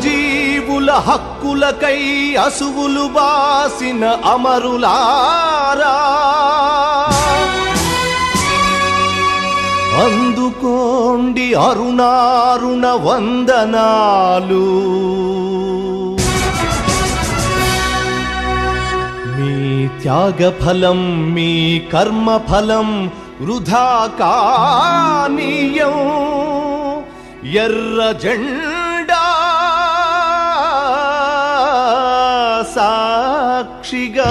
జీవుల హక్కులకై అసువులు బాసిన అమరులారా, అందుకోండి అరుణారుణ వందనాలు. మీ త్యాగఫలం మీ కర్మఫలం వృధా కానీయం. ఎర్ర జెండా సాక్షిగా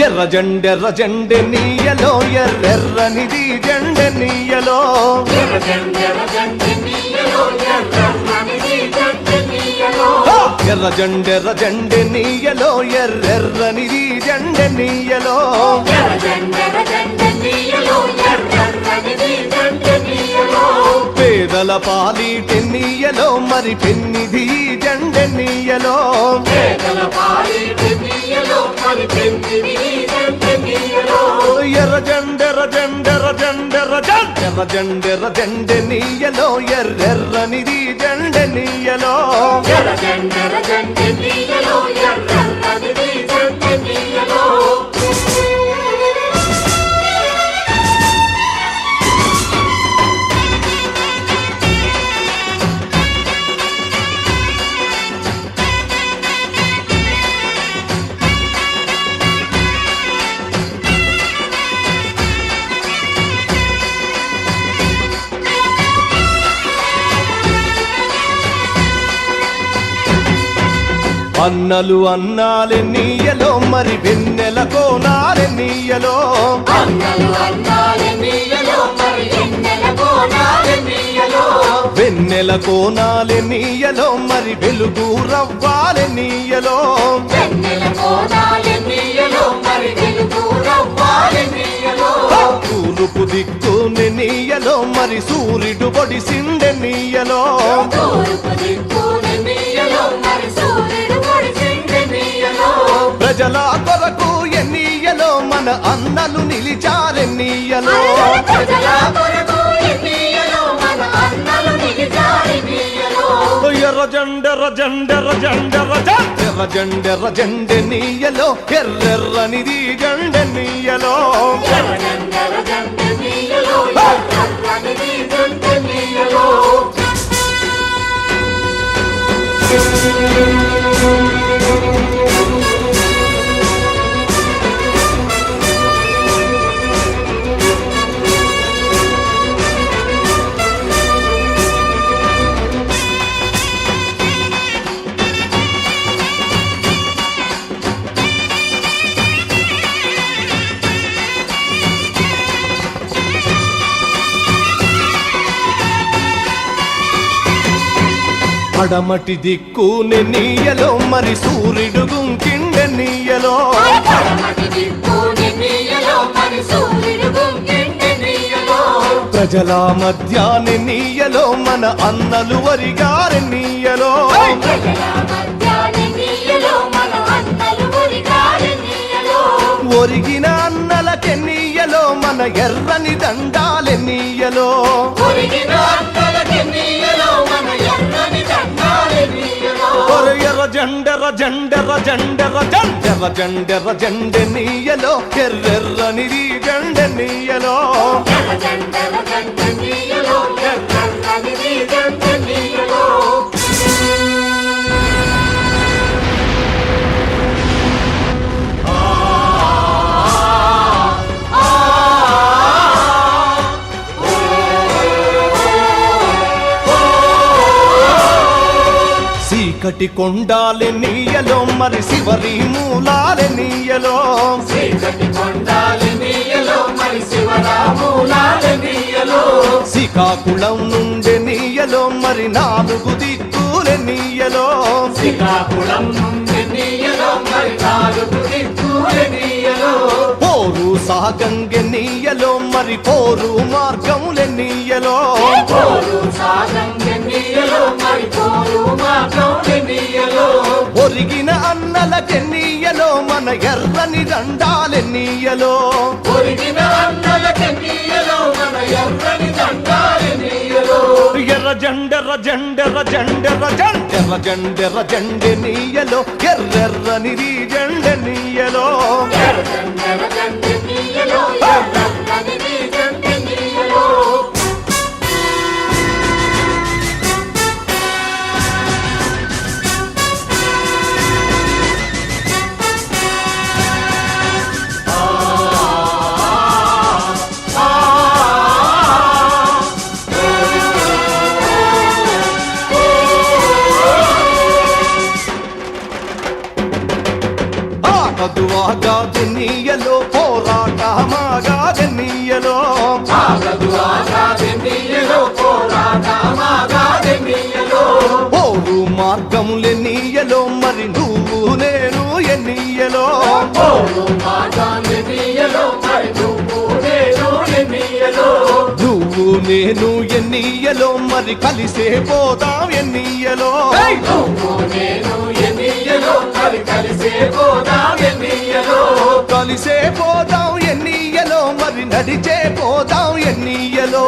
ఎర్ర జెండె నీయలో ఎర్రెర్రనిది జెండె నీయలో. ఎర్ర జెండె నీయలో ఎర్రెర్రనిది జెండె నీయలో. పేదల పాలిటి నీయలో మరి పెన్నిది జెండె నీయలో. ఎర్ర జెండె నీయలో ఎర్రెర్రనిది జెండె నీయలో. అన్నలు అన్నాలే నీయలో మరి వెన్నెల కోనాలే నీయలో. వెన్నెల కోనాలే నీయలో మరి వెలుగు రవ్వాలే నీయలో. తూర్పు దిక్కుని నీయలో మరి సూర్యుడు పొడిసిండె నీయలో. ప్రజల కొరకు ఎన్నీయలో మన అన్నలు నిలిచారెన్నీయలో. ఎర్ర జెండె నీయలో ఎర్రెర్రనిది జెండె నీయలో. అడమటి దిక్కుని నీయలో మరి సూర్యుడు గుంకిండె నీయలో. ప్రజల మధ్యాని నీయలో మన అన్నలు వరిగారె నీయలో. ఒరిగిన అన్నలకె నీయలో మన ఎర్రని దండాలె నీయలో. ఎర్ర జెండె నీయలో ఎర్రెర్రనిది జెండె నీయలో. చీకటి కొండాలె నీయలో మరి శివరి మూలాలె నీయలో. శ్రీకాకుళం నుండి నీయలో మరి 4 దిక్కులె నీయలో. ఎన్నియలో పోరు సాగంగెన్నియలో మరి పోరు మార్గములెన్నియలో ఒరిగిన అన్నలకెన్నియలో మన ఎర్రని దండాలెన్నియలో ఎర్ర జెండెర్ర జెండెర్ర జెండెర్ర జెండెర్ర జెండెర్ర జెండెన్నియలో ఎర్రెర్రని జెండెన్నియలో ఆగదువాగాదెన్నియలో పోరాటమాగాదెన్నియలో పోరు మార్గములెన్నియలో మరి నువ్వు నేను ఎన్నియలో నువ్వు నేను ఎన్నియలో మరి కలిసే పోదాం ఎన్నియలో కలిసే పోదాం ఎన్నియలో మరి నడిచే పోదాం ఎన్నియలో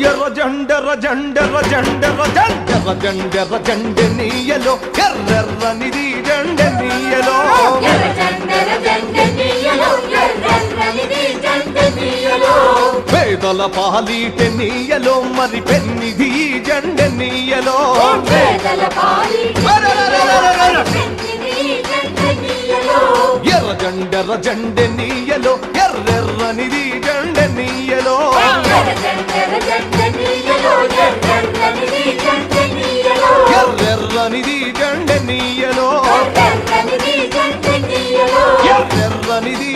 ఎర్ర జెండెర్ర జెండెర్ర జెండెర్ర జెండెర్ర జెండెర్ర జెండెన్నియలో ఎర్రెర్రనిది జెండెన్నియలో పేదల పాలిటెన్నియలో మరి పెన్నిది జెండెన్నియలో ఎర్ర జెండెర్ర జెండెన్నియలో ఎర్రెర్రనిది జెండెన్నియలో ఎర్రెర్రనిది జెండెన్నియలో ఎర్రెర్రనిది